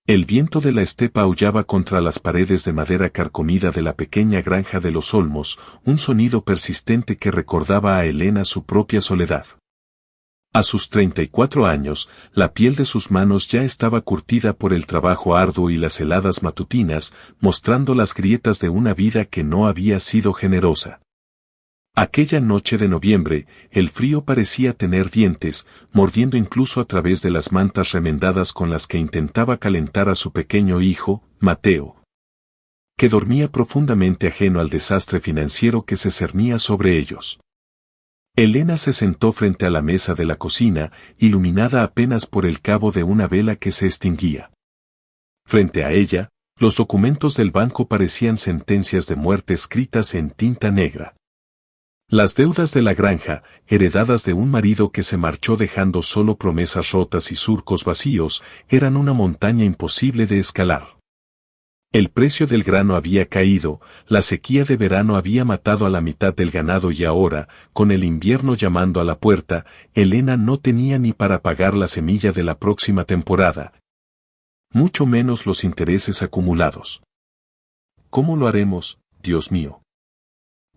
El viento de la estepa aullaba contra las paredes de madera carcomida de la pequeña granja de los Olmos, un sonido persistente que recordaba a Elena su propia soledad. A sus 34 años, la piel de sus manos ya estaba curtida por el trabajo arduo y las heladas matutinas, mostrando las grietas de una vida que no había sido generosa. Aquella noche de noviembre, el frío parecía tener dientes, mordiendo incluso a través de las mantas remendadas con las que intentaba calentar a su pequeño hijo, Mateo, que dormía profundamente ajeno al desastre financiero que se cernía sobre ellos. Elena se sentó frente a la mesa de la cocina, iluminada apenas por el cabo de una vela que se extinguía. Frente a ella, los documentos del banco parecían sentencias de muerte escritas en tinta negra. Las deudas de la granja, heredadas de un marido que se marchó dejando solo promesas rotas y surcos vacíos, eran una montaña imposible de escalar. El precio del grano había caído, la sequía de verano había matado a la mitad del ganado y ahora, con el invierno llamando a la puerta, Elena no tenía ni para pagar la semilla de la próxima temporada, mucho menos los intereses acumulados. ¿Cómo lo haremos, Dios mío?,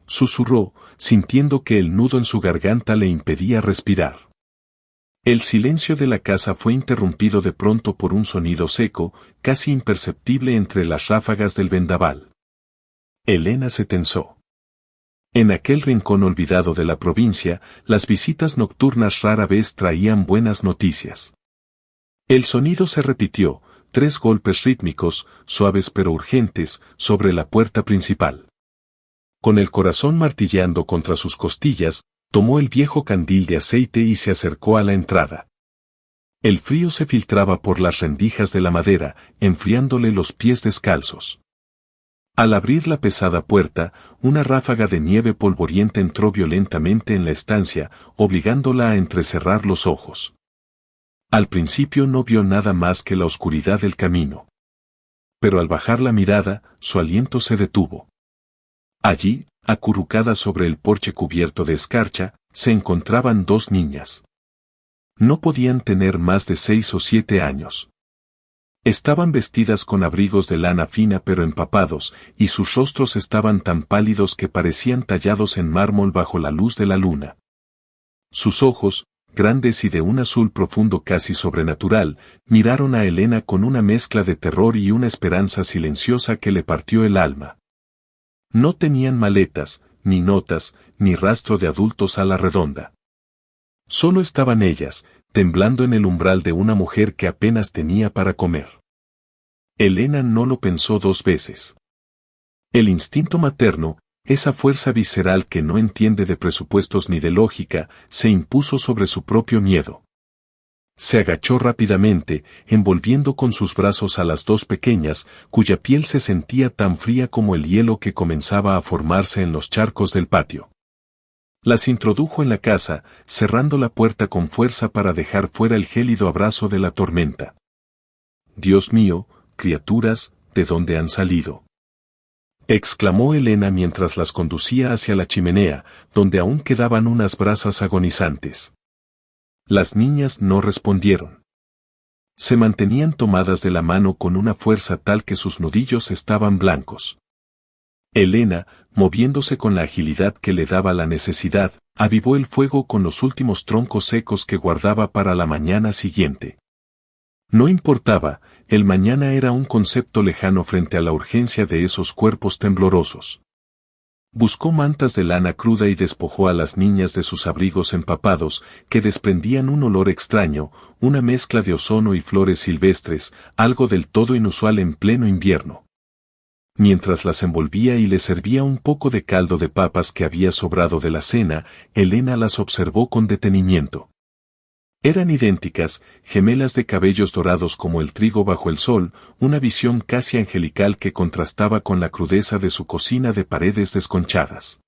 susurró, sintiendo que el nudo en su garganta le impedía respirar. El silencio de la casa fue interrumpido de pronto por un sonido seco, casi imperceptible entre las ráfagas del vendaval. Elena se tensó. En aquel rincón olvidado de la provincia, las visitas nocturnas rara vez traían buenas noticias. El sonido se repitió, 3 golpes rítmicos, suaves pero urgentes, sobre la puerta principal. Con el corazón martilleando contra sus costillas, tomó el viejo candil de aceite y se acercó a la entrada. El frío se filtraba por las rendijas de la madera, enfriándole los pies descalzos. Al abrir la pesada puerta, una ráfaga de nieve polvorienta entró violentamente en la estancia, obligándola a entrecerrar los ojos. Al principio no vio nada más que la oscuridad del camino. Pero al bajar la mirada, su aliento se detuvo. Allí, acurrucadas sobre el porche cubierto de escarcha, se encontraban 2 niñas. No podían tener más de 6 o 7 años. Estaban vestidas con abrigos de lana fina pero empapados, y sus rostros estaban tan pálidos que parecían tallados en mármol bajo la luz de la luna. Sus ojos, grandes y de un azul profundo casi sobrenatural, miraron a Elena con una mezcla de terror y una esperanza silenciosa que le partió el alma. No tenían maletas, ni notas, ni rastro de adultos a la redonda. Solo estaban ellas, temblando en el umbral de una mujer que apenas tenía para comer. Elena no lo pensó 2 veces. El instinto materno, esa fuerza visceral que no entiende de presupuestos ni de lógica, se impuso sobre su propio miedo. Se agachó rápidamente, envolviendo con sus brazos a las 2 pequeñas, cuya piel se sentía tan fría como el hielo que comenzaba a formarse en los charcos del patio. Las introdujo en la casa, cerrando la puerta con fuerza para dejar fuera el gélido abrazo de la tormenta. «Dios mío, criaturas, ¿de dónde han salido?», exclamó Elena mientras las conducía hacia la chimenea, donde aún quedaban unas brasas agonizantes. Las niñas no respondieron. Se mantenían tomadas de la mano con una fuerza tal que sus nudillos estaban blancos. Elena, moviéndose con la agilidad que le daba la necesidad, avivó el fuego con los últimos troncos secos que guardaba para la mañana siguiente. No importaba, el mañana era un concepto lejano frente a la urgencia de esos cuerpos temblorosos. Buscó mantas de lana cruda y despojó a las niñas de sus abrigos empapados, que desprendían un olor extraño, una mezcla de ozono y flores silvestres, algo del todo inusual en pleno invierno. Mientras las envolvía y les servía un poco de caldo de papas que había sobrado de la cena, Elena las observó con detenimiento. Eran idénticas, gemelas de cabellos dorados como el trigo bajo el sol, una visión casi angelical que contrastaba con la crudeza de su cocina de paredes desconchadas.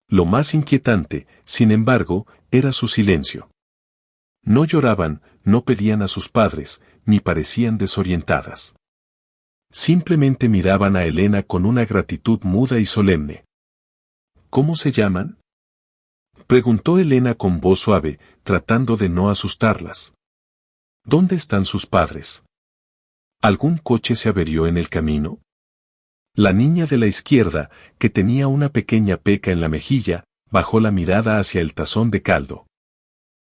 Lo más inquietante, sin embargo, era su silencio. No lloraban, no pedían a sus padres, ni parecían desorientadas. Simplemente miraban a Elena con una gratitud muda y solemne. «¿Cómo se llaman?», preguntó Elena con voz suave, tratando de no asustarlas. «¿Dónde están sus padres?». ¿Algún coche se averió en el camino? La niña de la izquierda, que tenía una pequeña peca en la mejilla, bajó la mirada hacia el tazón de caldo.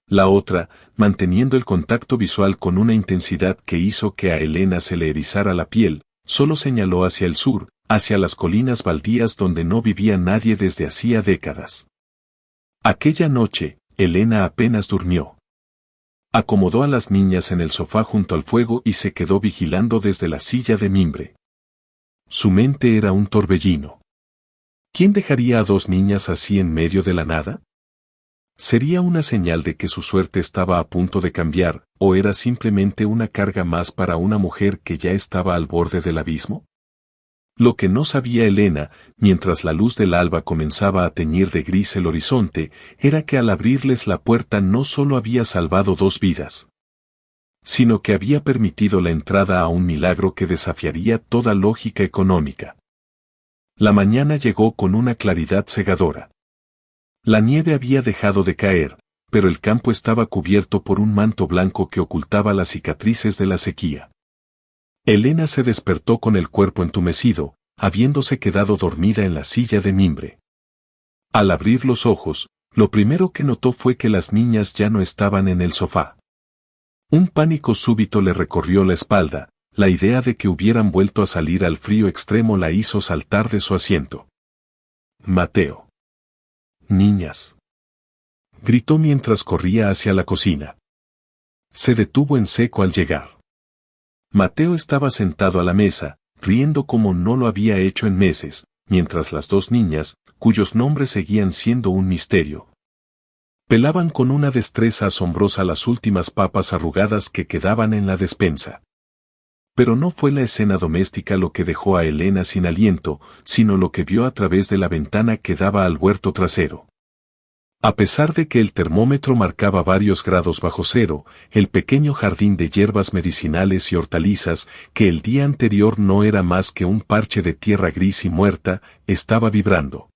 La otra, manteniendo el contacto visual con una intensidad que hizo que a Elena se le erizara la piel, solo señaló hacia el sur, hacia las colinas baldías donde no vivía nadie desde hacía décadas. Aquella noche, Elena apenas durmió. Acomodó a las niñas en el sofá junto al fuego y se quedó vigilando desde la silla de mimbre. Su mente era un torbellino. ¿Quién dejaría a dos niñas así en medio de la nada? ¿Sería una señal de que su suerte estaba a punto de cambiar, o era simplemente una carga más para una mujer que ya estaba al borde del abismo? Lo que no sabía Elena, mientras la luz del alba comenzaba a teñir de gris el horizonte, era que al abrirles la puerta no solo había salvado dos vidas, sino que había permitido la entrada a un milagro que desafiaría toda lógica económica. La mañana llegó con una claridad cegadora. La nieve había dejado de caer, pero el campo estaba cubierto por un manto blanco que ocultaba las cicatrices de la sequía. Elena se despertó con el cuerpo entumecido, habiéndose quedado dormida en la silla de mimbre. Al abrir los ojos, lo primero que notó fue que las niñas ya no estaban en el sofá. Un pánico súbito le recorrió la espalda, la idea de que hubieran vuelto a salir al frío extremo la hizo saltar de su asiento. Mateo. Niñas. Gritó mientras corría hacia la cocina. Se detuvo en seco al llegar. Mateo estaba sentado a la mesa, riendo como no lo había hecho en meses, mientras las dos niñas, cuyos nombres seguían siendo un misterio, pelaban con una destreza asombrosa las últimas papas arrugadas que quedaban en la despensa. Pero no fue la escena doméstica lo que dejó a Elena sin aliento, sino lo que vio a través de la ventana que daba al huerto trasero. A pesar de que el termómetro marcaba varios grados bajo cero, el pequeño jardín de hierbas medicinales y hortalizas, que el día anterior no era más que un parche de tierra gris y muerta, estaba vibrando.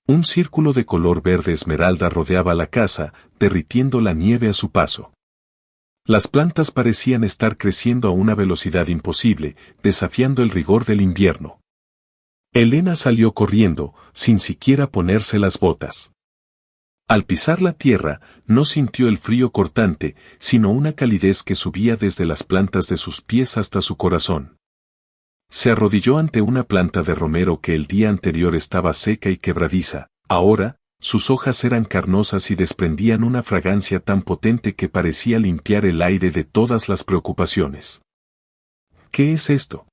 Un círculo de color verde esmeralda rodeaba la casa, derritiendo la nieve a su paso. Las plantas parecían estar creciendo a una velocidad imposible, desafiando el rigor del invierno. Elena salió corriendo, sin siquiera ponerse las botas. Al pisar la tierra, no sintió el frío cortante, sino una calidez que subía desde las plantas de sus pies hasta su corazón. Se arrodilló ante una planta de romero que el día anterior estaba seca y quebradiza. Ahora, sus hojas eran carnosas y desprendían una fragancia tan potente que parecía limpiar el aire de todas las preocupaciones. ¿Qué es esto?,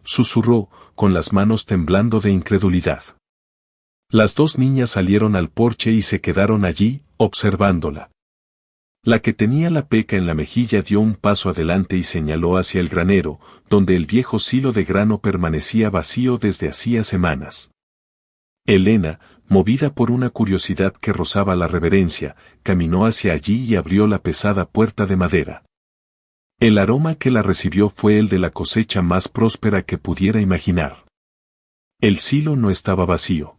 susurró, con las manos temblando de incredulidad. Las dos niñas salieron al porche y se quedaron allí, observándola. La que tenía la peca en la mejilla dio un paso adelante y señaló hacia el granero, donde el viejo silo de grano permanecía vacío desde hacía semanas. Elena, movida por una curiosidad que rozaba la reverencia, caminó hacia allí y abrió la pesada puerta de madera. El aroma que la recibió fue el de la cosecha más próspera que pudiera imaginar. El silo no estaba vacío.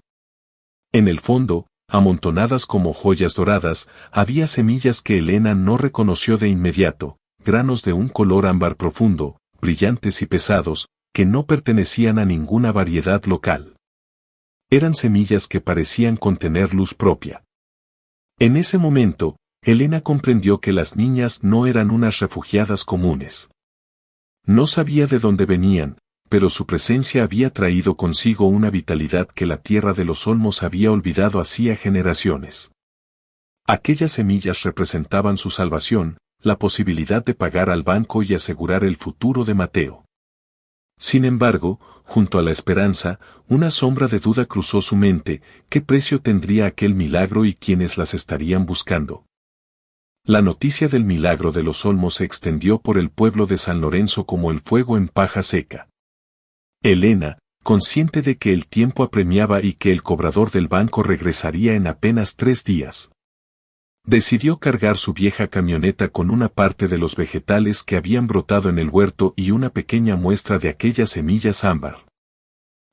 En el fondo, amontonadas como joyas doradas, había semillas que Elena no reconoció de inmediato, granos de un color ámbar profundo, brillantes y pesados, que no pertenecían a ninguna variedad local. Eran semillas que parecían contener luz propia. En ese momento, Elena comprendió que las niñas no eran unas refugiadas comunes. No sabía de dónde venían, pero su presencia había traído consigo una vitalidad que la tierra de los olmos había olvidado hacía generaciones. Aquellas semillas representaban su salvación, la posibilidad de pagar al banco y asegurar el futuro de Mateo. Sin embargo, junto a la esperanza, una sombra de duda cruzó su mente: ¿qué precio tendría aquel milagro y quiénes las estarían buscando? La noticia del milagro de los olmos se extendió por el pueblo de San Lorenzo como el fuego en paja seca. Elena, consciente de que el tiempo apremiaba y que el cobrador del banco regresaría en apenas 3 días, decidió cargar su vieja camioneta con una parte de los vegetales que habían brotado en el huerto y una pequeña muestra de aquellas semillas ámbar.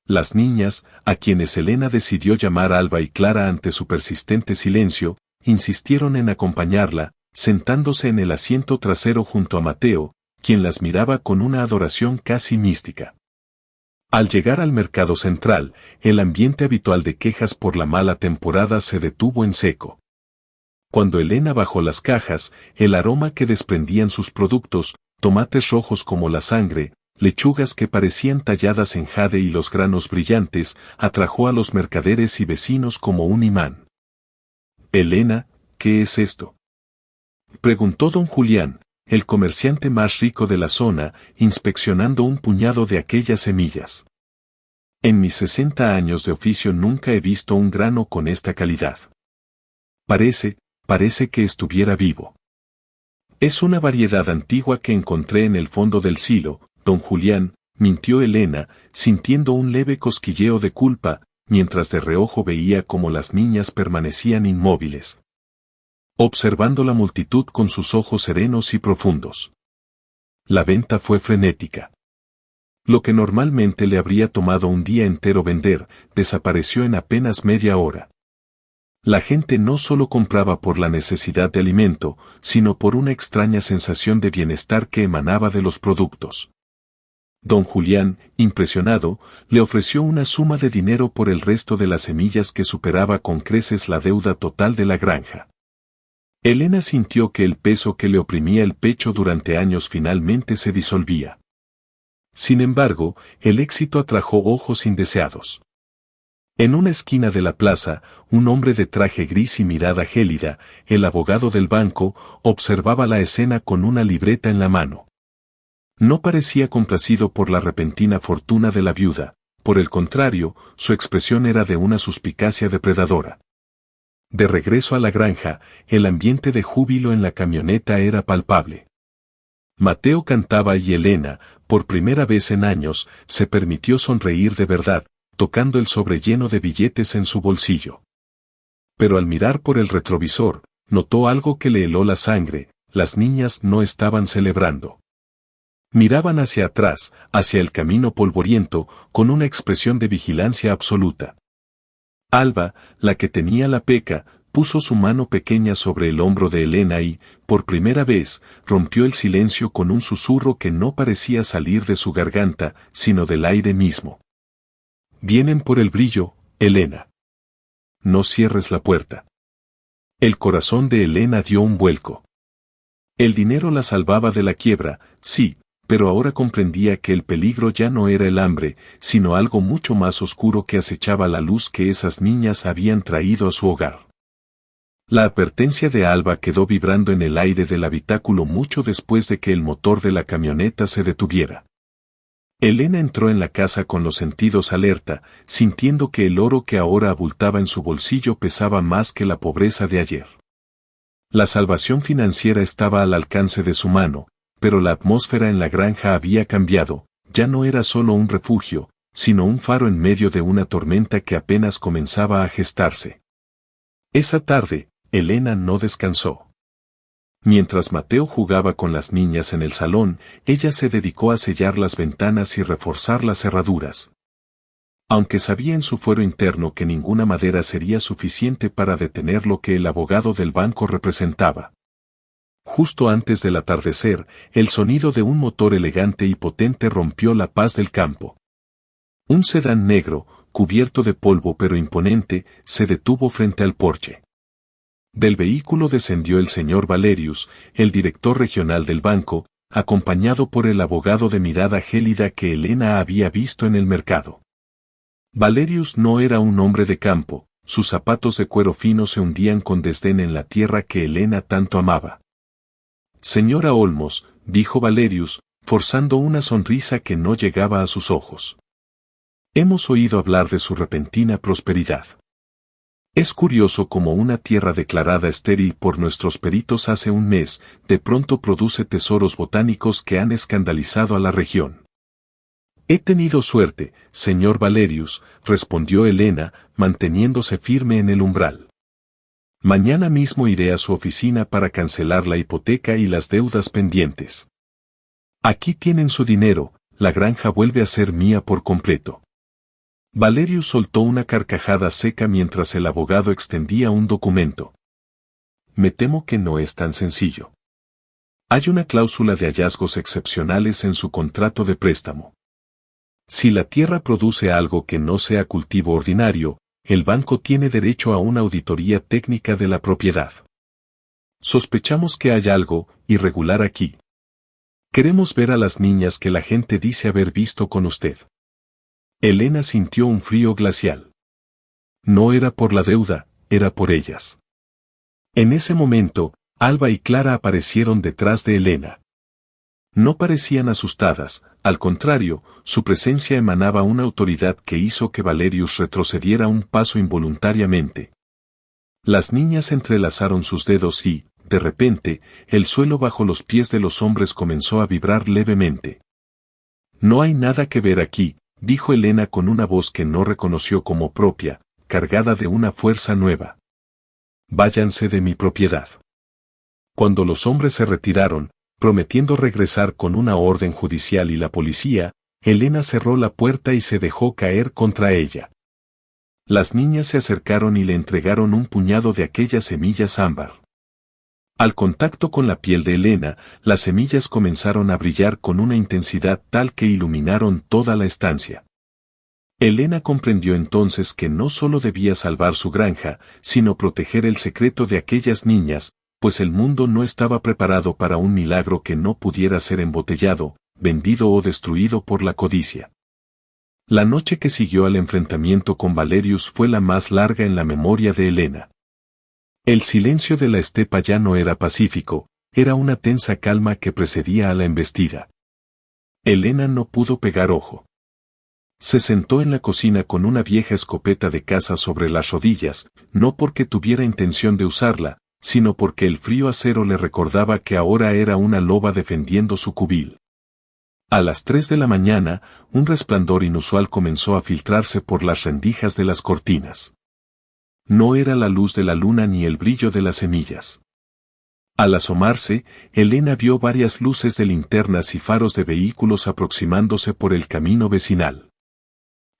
Las niñas, a quienes Elena decidió llamar Alba y Clara ante su persistente silencio, insistieron en acompañarla, sentándose en el asiento trasero junto a Mateo, quien las miraba con una adoración casi mística. Al llegar al mercado central, el ambiente habitual de quejas por la mala temporada se detuvo en seco. Cuando Elena bajó las cajas, el aroma que desprendían sus productos, tomates rojos como la sangre, lechugas que parecían talladas en jade y los granos brillantes, atrajo a los mercaderes y vecinos como un imán. «Elena, ¿qué es esto?», preguntó don Julián, el comerciante más rico de la zona, inspeccionando un puñado de aquellas semillas. «En mis 60 años de oficio nunca he visto un grano con esta calidad. Parece que estuviera vivo. Es una variedad antigua que encontré en el fondo del silo, don Julián», mintió Elena, sintiendo un leve cosquilleo de culpa, mientras de reojo veía cómo las niñas permanecían inmóviles, observando la multitud con sus ojos serenos y profundos. La venta fue frenética. Lo que normalmente le habría tomado un día entero vender, desapareció en apenas media hora. La gente no solo compraba por la necesidad de alimento, sino por una extraña sensación de bienestar que emanaba de los productos. Don Julián, impresionado, le ofreció una suma de dinero por el resto de las semillas que superaba con creces la deuda total de la granja. Elena sintió que el peso que le oprimía el pecho durante años finalmente se disolvía. Sin embargo, el éxito atrajo ojos indeseados. En una esquina de la plaza, un hombre de traje gris y mirada gélida, el abogado del banco, observaba la escena con una libreta en la mano. No parecía complacido por la repentina fortuna de la viuda, por el contrario, su expresión era de una suspicacia depredadora. De regreso a la granja, el ambiente de júbilo en la camioneta era palpable. Mateo cantaba y Elena, por primera vez en años, se permitió sonreír de verdad, tocando el sobre lleno de billetes en su bolsillo. Pero al mirar por el retrovisor, notó algo que le heló la sangre: las niñas no estaban celebrando. Miraban hacia atrás, hacia el camino polvoriento, con una expresión de vigilancia absoluta. Alba, la que tenía la peca, puso su mano pequeña sobre el hombro de Elena y, por primera vez, rompió el silencio con un susurro que no parecía salir de su garganta, sino del aire mismo. «Vienen por el brillo, Elena. No cierres la puerta». El corazón de Elena dio un vuelco. El dinero la salvaba de la quiebra, sí, pero ahora comprendía que el peligro ya no era el hambre, sino algo mucho más oscuro que acechaba la luz que esas niñas habían traído a su hogar. La advertencia de Alba quedó vibrando en el aire del habitáculo mucho después de que el motor de la camioneta se detuviera. Elena entró en la casa con los sentidos alerta, sintiendo que el oro que ahora abultaba en su bolsillo pesaba más que la pobreza de ayer. La salvación financiera estaba al alcance de su mano, pero la atmósfera en la granja había cambiado, ya no era solo un refugio, sino un faro en medio de una tormenta que apenas comenzaba a gestarse. Esa tarde, Elena no descansó. Mientras Mateo jugaba con las niñas en el salón, ella se dedicó a sellar las ventanas y reforzar las cerraduras. Aunque sabía en su fuero interno que ninguna madera sería suficiente para detener lo que el abogado del banco representaba. Justo antes del atardecer, el sonido de un motor elegante y potente rompió la paz del campo. Un sedán negro, cubierto de polvo pero imponente, se detuvo frente al porche. Del vehículo descendió el señor Valerius, el director regional del banco, acompañado por el abogado de mirada gélida que Elena había visto en el mercado. Valerius no era un hombre de campo, sus zapatos de cuero fino se hundían con desdén en la tierra que Elena tanto amaba. «Señora Olmos», dijo Valerius, forzando una sonrisa que no llegaba a sus ojos. «Hemos oído hablar de su repentina prosperidad. Es curioso cómo una tierra declarada estéril por nuestros peritos hace un mes, de pronto produce tesoros botánicos que han escandalizado a la región». «He tenido suerte, señor Valerius», respondió Elena, manteniéndose firme en el umbral. «Mañana mismo iré a su oficina para cancelar la hipoteca y las deudas pendientes. Aquí tienen su dinero, la granja vuelve a ser mía por completo». Valerius soltó una carcajada seca mientras el abogado extendía un documento. «Me temo que no es tan sencillo. Hay una cláusula de hallazgos excepcionales en su contrato de préstamo. Si la tierra produce algo que no sea cultivo ordinario, el banco tiene derecho a una auditoría técnica de la propiedad. Sospechamos que hay algo irregular aquí. Queremos ver a las niñas que la gente dice haber visto con usted. Elena sintió un frío glacial. No era por la deuda, era por ellas. En ese momento, Alba y Clara aparecieron detrás de Elena. No parecían asustadas, al contrario, su presencia emanaba una autoridad que hizo que Valerius retrocediera un paso involuntariamente. Las niñas entrelazaron sus dedos y, de repente, el suelo bajo los pies de los hombres comenzó a vibrar levemente. No hay nada que ver aquí, dijo Elena con una voz que no reconoció como propia, cargada de una fuerza nueva. Váyanse de mi propiedad. Cuando los hombres se retiraron, prometiendo regresar con una orden judicial y la policía, Elena cerró la puerta y se dejó caer contra ella. Las niñas se acercaron y le entregaron un puñado de aquellas semillas ámbar. Al contacto con la piel de Elena, las semillas comenzaron a brillar con una intensidad tal que iluminaron toda la estancia. Elena comprendió entonces que no solo debía salvar su granja, sino proteger el secreto de aquellas niñas, pues el mundo no estaba preparado para un milagro que no pudiera ser embotellado, vendido o destruido por la codicia. La noche que siguió al enfrentamiento con Valerius fue la más larga en la memoria de Elena. El silencio de la estepa ya no era pacífico, era una tensa calma que precedía a la embestida. Elena no pudo pegar ojo. Se sentó en la cocina con una vieja escopeta de caza sobre las rodillas, no porque tuviera intención de usarla, sino porque el frío acero le recordaba que ahora era una loba defendiendo su cubil. A las 3 de la mañana, un resplandor inusual comenzó a filtrarse por las rendijas de las cortinas. No era la luz de la luna ni el brillo de las semillas. Al asomarse, Elena vio varias luces de linternas y faros de vehículos aproximándose por el camino vecinal.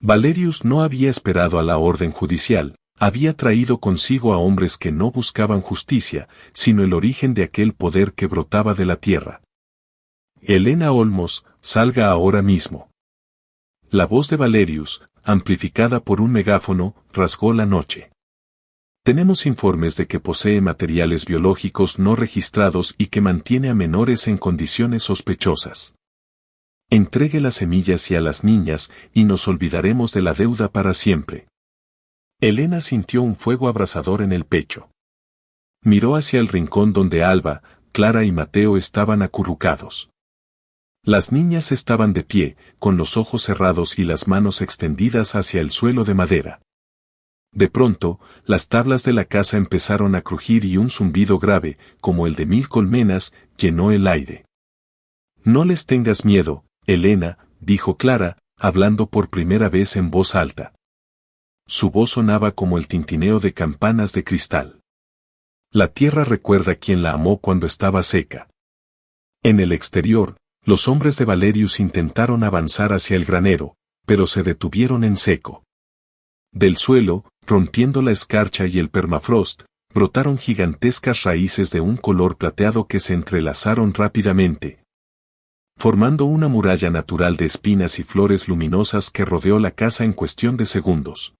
Valerius no había esperado a la orden judicial, había traído consigo a hombres que no buscaban justicia, sino el origen de aquel poder que brotaba de la tierra. Elena Olmos, salga ahora mismo. La voz de Valerius, amplificada por un megáfono, rasgó la noche. Tenemos informes de que posee materiales biológicos no registrados y que mantiene a menores en condiciones sospechosas. Entregue las semillas y a las niñas, y nos olvidaremos de la deuda para siempre. Elena sintió un fuego abrasador en el pecho. Miró hacia el rincón donde Alba, Clara y Mateo estaban acurrucados. Las niñas estaban de pie, con los ojos cerrados y las manos extendidas hacia el suelo de madera. De pronto, las tablas de la casa empezaron a crujir y un zumbido grave, como el de 1000 colmenas, llenó el aire. No les tengas miedo, Elena, dijo Clara, hablando por primera vez en voz alta. Su voz sonaba como el tintineo de campanas de cristal. La tierra recuerda quien la amó cuando estaba seca. En el exterior, los hombres de Valerius intentaron avanzar hacia el granero, pero se detuvieron en seco. Del suelo, rompiendo la escarcha y el permafrost, brotaron gigantescas raíces de un color plateado que se entrelazaron rápidamente, formando una muralla natural de espinas y flores luminosas que rodeó la casa en cuestión de segundos.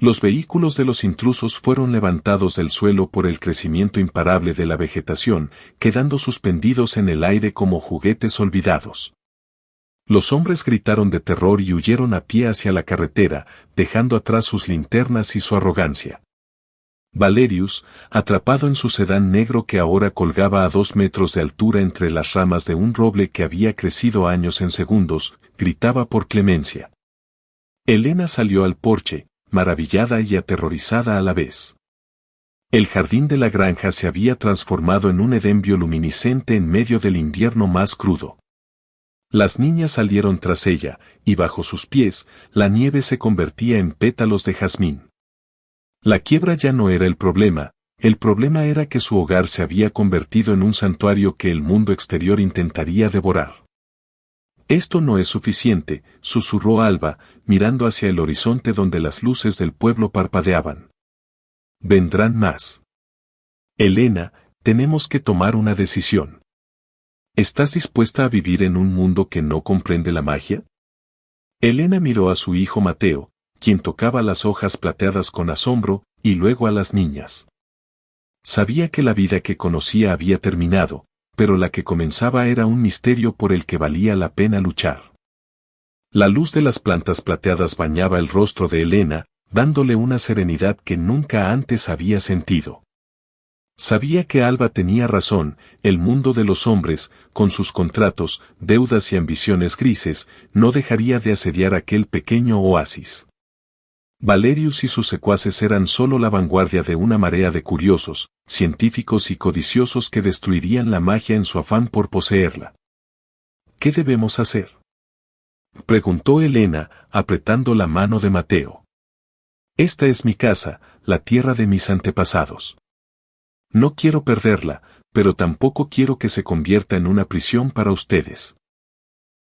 Los vehículos de los intrusos fueron levantados del suelo por el crecimiento imparable de la vegetación, quedando suspendidos en el aire como juguetes olvidados. Los hombres gritaron de terror y huyeron a pie hacia la carretera, dejando atrás sus linternas y su arrogancia. Valerius, atrapado en su sedán negro que ahora colgaba a 2 metros de altura entre las ramas de un roble que había crecido años en segundos, gritaba por clemencia. Elena salió al porche, maravillada y aterrorizada a la vez. El jardín de la granja se había transformado en un Edén bioluminiscente en medio del invierno más crudo. Las niñas salieron tras ella, y bajo sus pies, la nieve se convertía en pétalos de jazmín. La quiebra ya no era el problema era que su hogar se había convertido en un santuario que el mundo exterior intentaría devorar. Esto no es suficiente, susurró Alba, mirando hacia el horizonte donde las luces del pueblo parpadeaban. Vendrán más. Elena, tenemos que tomar una decisión. ¿Estás dispuesta a vivir en un mundo que no comprende la magia? Elena miró a su hijo Mateo, quien tocaba las hojas plateadas con asombro, y luego a las niñas. Sabía que la vida que conocía había terminado, pero la que comenzaba era un misterio por el que valía la pena luchar. La luz de las plantas plateadas bañaba el rostro de Elena, dándole una serenidad que nunca antes había sentido. Sabía que Alba tenía razón, el mundo de los hombres, con sus contratos, deudas y ambiciones grises, no dejaría de asediar aquel pequeño oasis. Valerius y sus secuaces eran solo la vanguardia de una marea de curiosos, científicos y codiciosos que destruirían la magia en su afán por poseerla. ¿Qué debemos hacer?, preguntó Elena, apretando la mano de Mateo. Esta es mi casa, la tierra de mis antepasados. No quiero perderla, pero tampoco quiero que se convierta en una prisión para ustedes.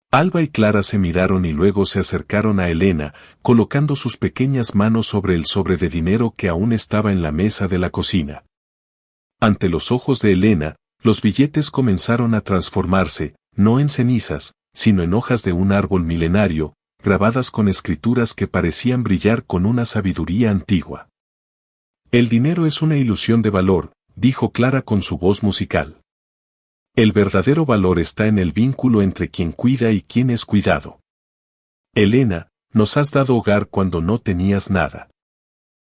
Alba y Clara se miraron y luego se acercaron a Elena, colocando sus pequeñas manos sobre el sobre de dinero que aún estaba en la mesa de la cocina. Ante los ojos de Elena, los billetes comenzaron a transformarse, no en cenizas, sino en hojas de un árbol milenario, grabadas con escrituras que parecían brillar con una sabiduría antigua. El dinero es una ilusión de valor, dijo Clara con su voz musical. El verdadero valor está en el vínculo entre quien cuida y quien es cuidado. Elena, nos has dado hogar cuando no tenías nada.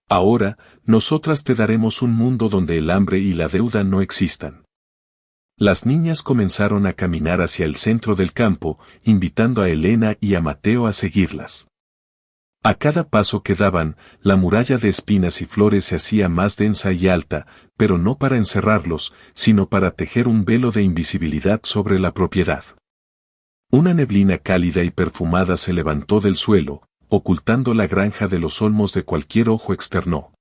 Ahora, nosotras te daremos un mundo donde el hambre y la deuda no existan. Las niñas comenzaron a caminar hacia el centro del campo, invitando a Elena y a Mateo a seguirlas. A cada paso que daban, la muralla de espinas y flores se hacía más densa y alta, pero no para encerrarlos, sino para tejer un velo de invisibilidad sobre la propiedad. Una neblina cálida y perfumada se levantó del suelo, ocultando la granja de los olmos de cualquier ojo externo.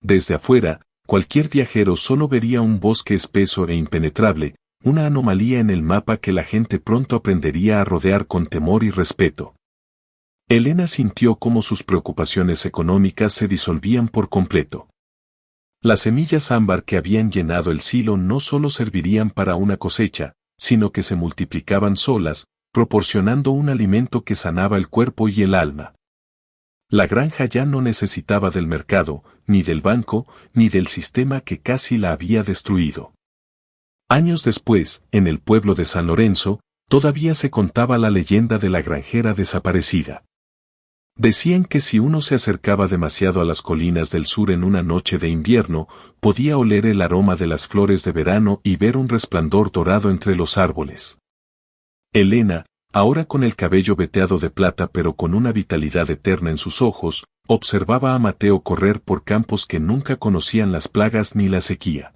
Desde afuera, cualquier viajero solo vería un bosque espeso e impenetrable, una anomalía en el mapa que la gente pronto aprendería a rodear con temor y respeto. Elena sintió cómo sus preocupaciones económicas se disolvían por completo. Las semillas ámbar que habían llenado el silo no solo servirían para una cosecha, sino que se multiplicaban solas, proporcionando un alimento que sanaba el cuerpo y el alma. La granja ya no necesitaba del mercado, ni del banco, ni del sistema que casi la había destruido. Años después, en el pueblo de San Lorenzo, todavía se contaba la leyenda de la granjera desaparecida. Decían que si uno se acercaba demasiado a las colinas del sur en una noche de invierno, podía oler el aroma de las flores de verano y ver un resplandor dorado entre los árboles. Elena, ahora con el cabello veteado de plata pero con una vitalidad eterna en sus ojos, observaba a Mateo correr por campos que nunca conocían las plagas ni la sequía.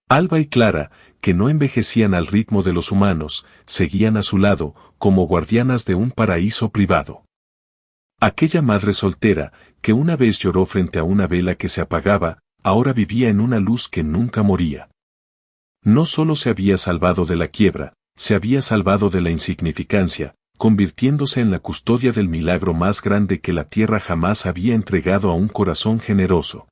Alba y Clara, que no envejecían al ritmo de los humanos, seguían a su lado, como guardianas de un paraíso privado. Aquella madre soltera, que una vez lloró frente a una vela que se apagaba, ahora vivía en una luz que nunca moría. No solo se había salvado de la quiebra, se había salvado de la insignificancia, convirtiéndose en la custodia del milagro más grande que la tierra jamás había entregado a un corazón generoso.